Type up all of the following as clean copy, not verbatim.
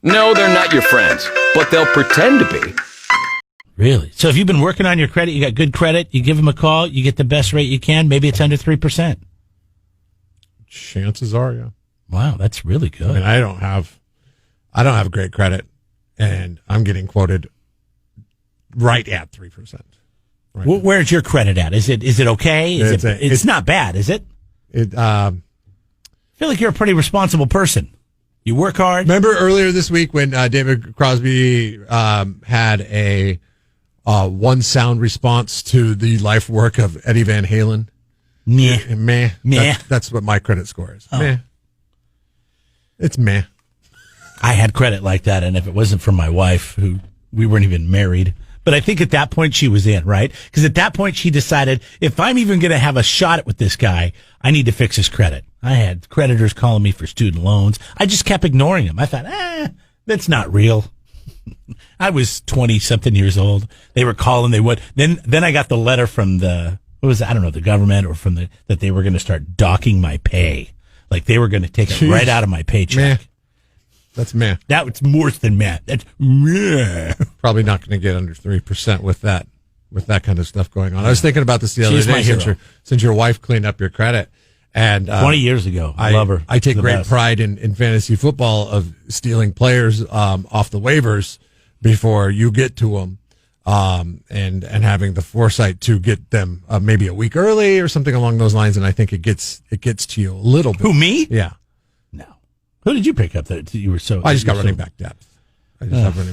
No, they're not your friends, but they'll pretend to be. Really? So if you've been working on your credit, you got good credit, you give them a call, you get the best rate you can, maybe it's under 3%. Chances are, yeah. Wow, that's really good. I mean, I don't have great credit, and I'm getting quoted right at 3%. Right Where's your credit at? Is it okay? It's not bad, is it? I feel like you're a pretty responsible person. You work hard. Remember earlier this week when David Crosby had a one sound response to the life work of Eddie Van Halen? Meh. Meh. That's what my credit score is. Oh. Meh. It's meh. I had credit like that, and if it wasn't for my wife, who we weren't even married, but I think at that point she was in, right? Because at that point she decided, if I'm even going to have a shot with this guy, I need to fix his credit. I had creditors calling me for student loans. I just kept ignoring them. I thought, that's not real. I was 20-something years old. They were calling. They would. Then I got the letter from the government or that they were going to start docking my pay. Like they were going to take it right out of my paycheck. Meh. That's meh. That was worse than meh. That's meh. Probably not going to get under 3% with that kind of stuff going on. I was thinking about this the other day since your wife cleaned up your credit. And 20 years ago, I love her. I take great pride in fantasy football of stealing players off the waivers before you get to them, and having the foresight to get them maybe a week early or something along those lines. And I think it gets to you a little bit. Who, me? Yeah. No. Who did you pick up that you were so? I just got running back depth.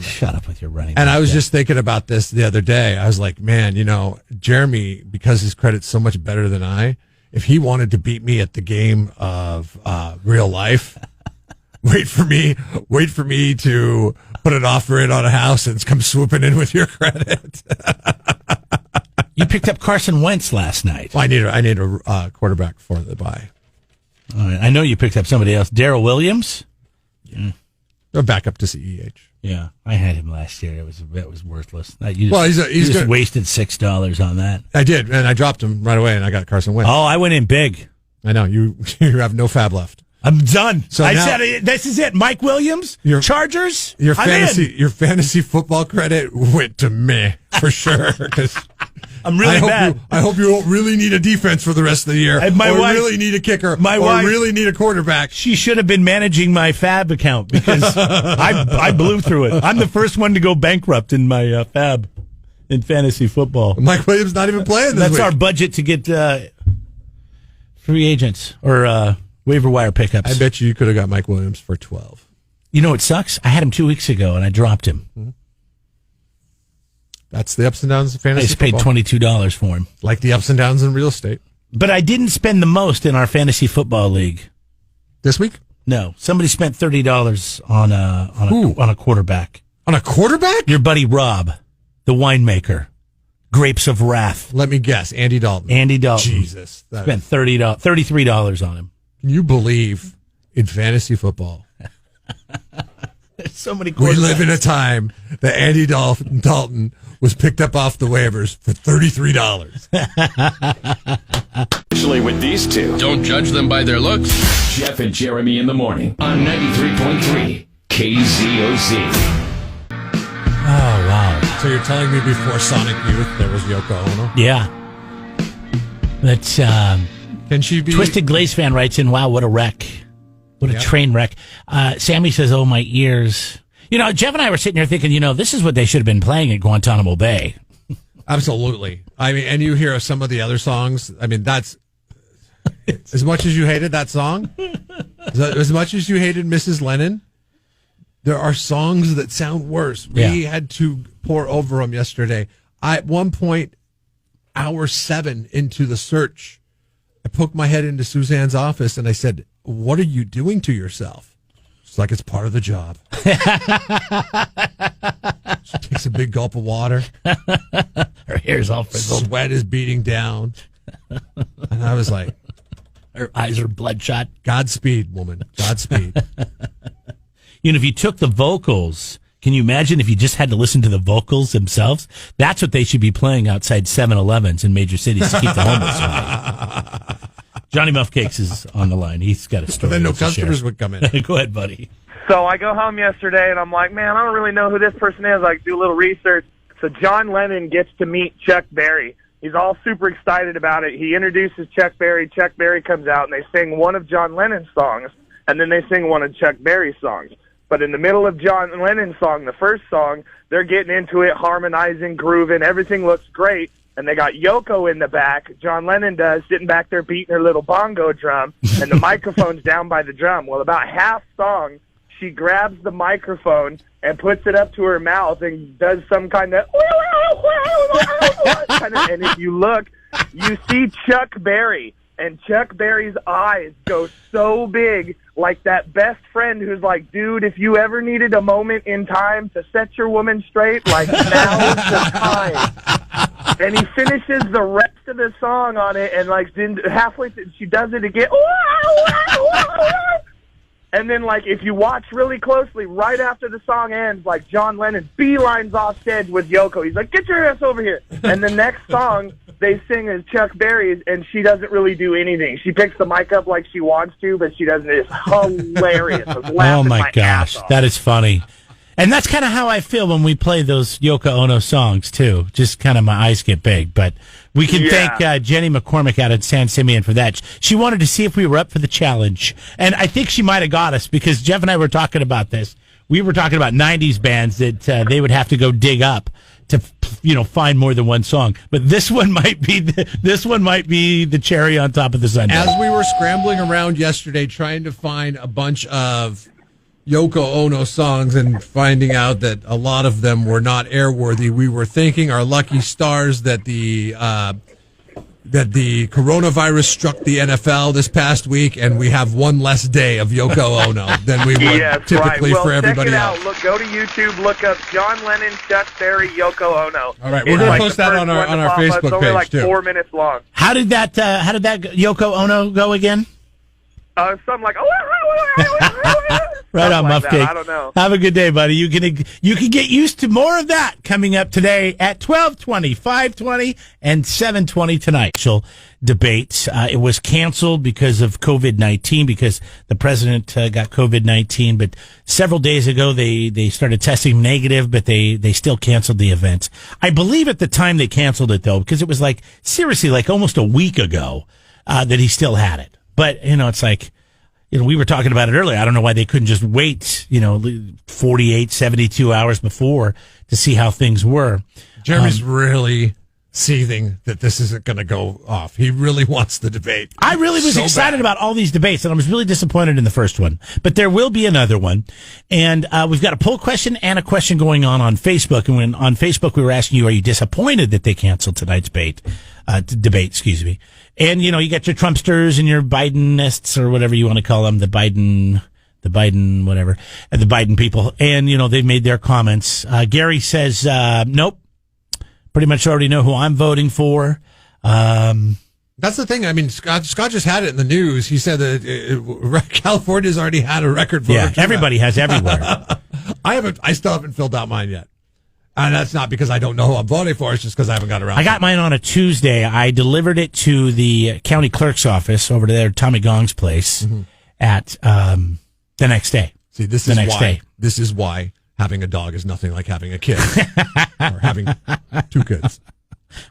Shut up with your running. And I was just thinking about this the other day. I was like, man, Jeremy, because his credit's so much better than if he wanted to beat me at the game of real life, wait for me to put an offer in on a house and come swooping in with your credit. You picked up Carson Wentz last night. Well, I need a quarterback for the bye. All right. I know you picked up somebody else. Darrell Williams? Yeah. Or back up to CEH. Yeah, I had him last year. It was worthless. You He's wasted $6 on that. I did, and I dropped him right away, and I got Carson Wentz. Oh, I went in big. I know you have no fab left. I'm done. So I now, said this is it. Mike Williams, Chargers. Your fantasy football credit went to me for sure. Because I'm really bad. I hope you don't really need a defense for the rest of the year. My wife really need a kicker. Wife really need a quarterback. She should have been managing my Fab account because I blew through it. I'm the first one to go bankrupt in my Fab in fantasy football. Mike Williams not even playing this week. That's our budget to get free agents or waiver wire pickups. I bet you could have got Mike Williams for 12. You know what sucks? I had him 2 weeks ago and I dropped him. Mm-hmm. That's the ups and downs of fantasy football. I just paid $22 for him. Like the ups and downs in real estate. But I didn't spend the most in our fantasy football league. This week? No. Somebody spent $30 on a quarterback. On a quarterback? Your buddy Rob, the winemaker. Grapes of Wrath. Let me guess. Andy Dalton. Jesus. Spent $33 on him. Can you believe in fantasy football? There's so many quarterbacks. We live in a time that Andy Dalton was picked up off the waivers for $33. Especially with these two. Don't judge them by their looks. Jeff and Jeremy in the morning on 93.3 KZOZ. Oh, wow. So you're telling me before Sonic Youth there was Yoko Ono? Yeah. That's, can she be? Twisted Glaze fan writes in, wow, what a wreck. What a train wreck. Sammy says, oh, my ears. Jeff and I were sitting here thinking, this is what they should have been playing at Guantanamo Bay. Absolutely. I mean, and you hear some of the other songs. I mean, that's as much as you hated that song, as much as you hated Mrs. Lennon, there are songs that sound worse. We had to pour over them yesterday. At one point, hour 7 into the search, I poked my head into Suzanne's office and I said, what are you doing to yourself? It's like it's part of the job. She takes a big gulp of water. Her hair's all frizzled. Sweat is beating down. And I was like, her eyes are bloodshot. Godspeed, woman. Godspeed. If you took the vocals, can you imagine if you just had to listen to the vocals themselves? That's what they should be playing outside 7-Elevens in major cities to keep the homeless away. Johnny Muffcakes is on the line. He's got a story. Then no customers would come in. Go ahead, buddy. So I go home yesterday, and I'm like, man, I don't really know who this person is. I do a little research. So John Lennon gets to meet Chuck Berry. He's all super excited about it. He introduces Chuck Berry. Chuck Berry comes out, and they sing one of John Lennon's songs, and then they sing one of Chuck Berry's songs. But in the middle of John Lennon's song, the first song, they're getting into it, harmonizing, grooving. Everything looks great. And they got Yoko in the back, John Lennon does, sitting back there beating her little bongo drum, and the microphone's down by the drum. Well, about half song, she grabs the microphone and puts it up to her mouth and does some kind of, and if you look, you see Chuck Berry, and Chuck Berry's eyes go so big, like that best friend who's like, dude, if you ever needed a moment in time to set your woman straight, like, now's the time. And he finishes the rest of the song on it, and like halfway through, she does it again. And then, like, if you watch really closely, right after the song ends, like, John Lennon beelines off stage with Yoko. He's like, get your ass over here. And the next song they sing is Chuck Berry's, and she doesn't really do anything. She picks the mic up like she wants to, but she doesn't. It's hilarious. I was laughing my gosh, ass off. that is funny. And that's kind of how I feel when we play those Yoko Ono songs, too. Just kind of my eyes get big. But we can thank Jenny McCormick out at San Simeon for that. She wanted to see if we were up for the challenge. And I think she might have got us, because Jeff and I were talking about this. We were talking about 90s bands that they would have to go dig up to, find more than one song. But this one might be the cherry on top of the sundae. As we were scrambling around yesterday trying to find a bunch of Yoko Ono songs and finding out that a lot of them were not airworthy, we were thanking our lucky stars that the coronavirus struck the NFL this past week, and we have one less day of Yoko Ono than we would typically for everybody else. Check it out. Go to YouTube, look up John Lennon, Chuck Berry, Yoko Ono. All right, we're going to post that on our Facebook page, it's only like too. 4 minutes long. How did that Yoko Ono go again? Something like, right on, like Muffcake. I don't know. Have a good day, buddy. You can get used to more of that coming up today at 12:20, 5:20, and 7:20 tonight. She'll debate. It was canceled because of COVID-19, because the president got COVID-19. But several days ago, they started testing negative, but they still canceled the event. I believe at the time they canceled it, though, because it was seriously almost a week ago that he still had it. But, it's like, we were talking about it earlier. I don't know why they couldn't just wait, 48, 72 hours before to see how things were. Jeremy's really seething that this isn't going to go off. He really wants the debate. I really was excited about all these debates, and I was really disappointed in the first one. But there will be another one. And we've got a poll question and a question going on Facebook. And when on Facebook we were asking you, are you disappointed that they canceled tonight's debate? And, you got your Trumpsters and your Bidenists, or whatever you want to call them, the Biden people. And, they've made their comments. Gary says, nope, pretty much already know who I'm voting for. That's the thing. I mean, Scott just had it in the news. He said that California's already had a record voter. Yeah, everybody has everywhere. I still haven't filled out mine yet. And that's not because I don't know who I'm voting for. It's just because I haven't got around. I got mine on a Tuesday. I delivered it to the county clerk's office over there, Tommy Gong's place, at the next day. See, this is why having a dog is nothing like having a kid or having two kids.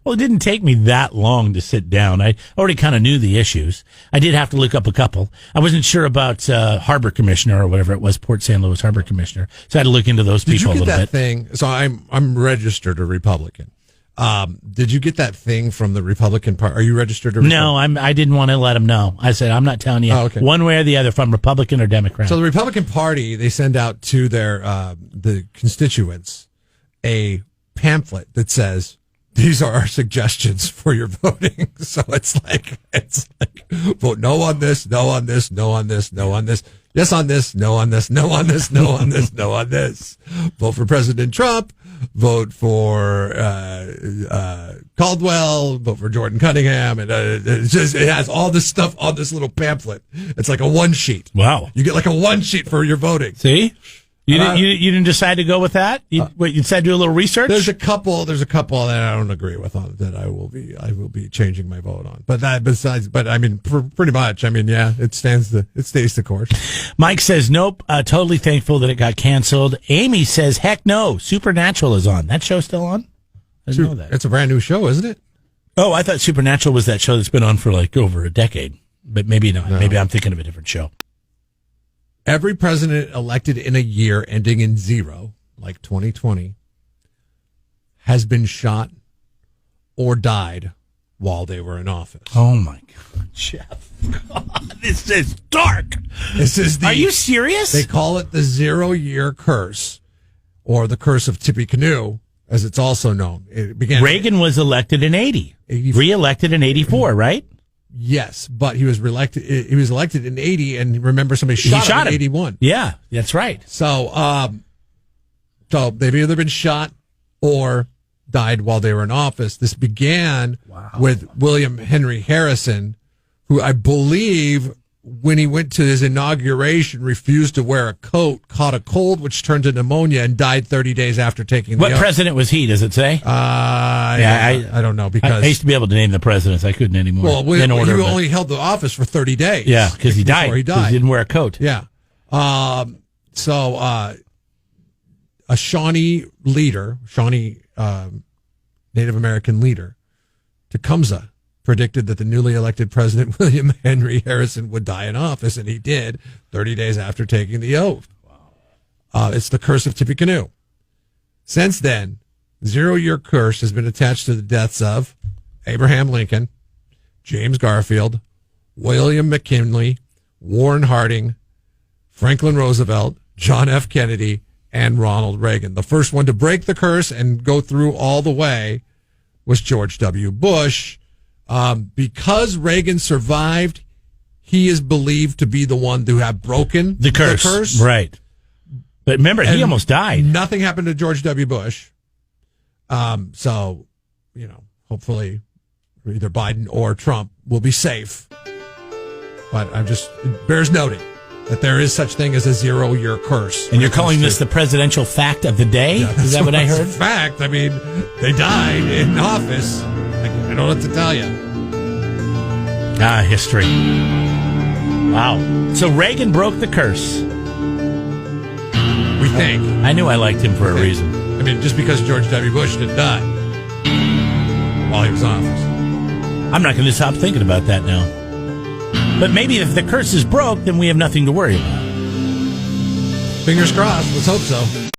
Well, it didn't take me that long to sit down. I already kind of knew the issues. I did have to look up a couple. I wasn't sure about Harbor Commissioner or whatever it was, Port St. Louis Harbor Commissioner. So I had to look into those people a little bit. Did you get that thing? So I'm registered a Republican. Did you get that thing from the Republican Party? Are you registered a Republican? No, I didn't want to let them know. I said, I'm not telling you one way or the other if I'm Republican or Democrat. So the Republican Party, they send out to their the constituents a pamphlet that says, these are our suggestions for your voting. So it's like vote no on this, no on this, no on this, no on this, yes on this, no on this, no on this, no on this, no on this. Vote for President Trump. Vote for Caldwell. Vote for Jordan Cunningham. And it has all this stuff on this little pamphlet. It's like a one sheet. Wow. You get like a one sheet for your voting. See? You didn't decide to go with that? You decided to do a little research? There's a couple that I don't agree with on that I will be changing my vote on. But I mean, pretty much, I mean, yeah, it stays the course. Mike says, nope, totally thankful that it got canceled. Amy says, heck no, Supernatural is on. That show's still on? I didn't know that. It's a brand new show, isn't it? Oh, I thought Supernatural was that show that's been on for like over a decade. But maybe not. No. Maybe I'm thinking of a different show. Every president elected in a year ending in 0, like 2020, has been shot or died while they were in office. Oh, my God, Jeff. This is dark. Are you serious? They call it the 0-year curse, or the curse of Tippecanoe, as it's also known. It began. Reagan was elected in 80, re-elected in 84, right? Yes, but he was reelected. He was elected in 80, and remember somebody shot him in 81. Yeah, that's right. So they've either been shot or died while they were in office. This began with William Henry Harrison, who I believe, when he went to his inauguration, refused to wear a coat, caught a cold, which turned to pneumonia, and died 30 days after taking the oath. What president was he? Does it say? I don't know, because I used to be able to name the presidents. I couldn't anymore. Well, he only held the office for 30 days. Yeah, because he died. He didn't wear a coat. Yeah. So a Shawnee leader, Native American leader, Tecumseh, predicted that the newly elected president, William Henry Harrison, would die in office, and he did 30 days after taking the oath. It's the curse of Tippecanoe. Since then, 0-year curse has been attached to the deaths of Abraham Lincoln, James Garfield, William McKinley, Warren Harding, Franklin Roosevelt, John F. Kennedy, and Ronald Reagan. The first one to break the curse and go through all the way was George W. Bush. Because Reagan survived, he is believed to be the one to have broken the curse. Right. But remember, he almost died. Nothing happened to George W. Bush. So, hopefully either Biden or Trump will be safe. But it bears noting that there is such thing as a 0-year curse. And you're calling this the presidential fact of the day? Yeah, is that what I heard? Fact. I mean, they died in office. I don't know what to tell you. History. Wow. So Reagan broke the curse. We think. I knew I liked him for a reason. I mean, just because George W. Bush didn't die while he was in office. I'm not going to stop thinking about that now. But maybe if the curse is broke, then we have nothing to worry about. Fingers crossed. Let's hope so.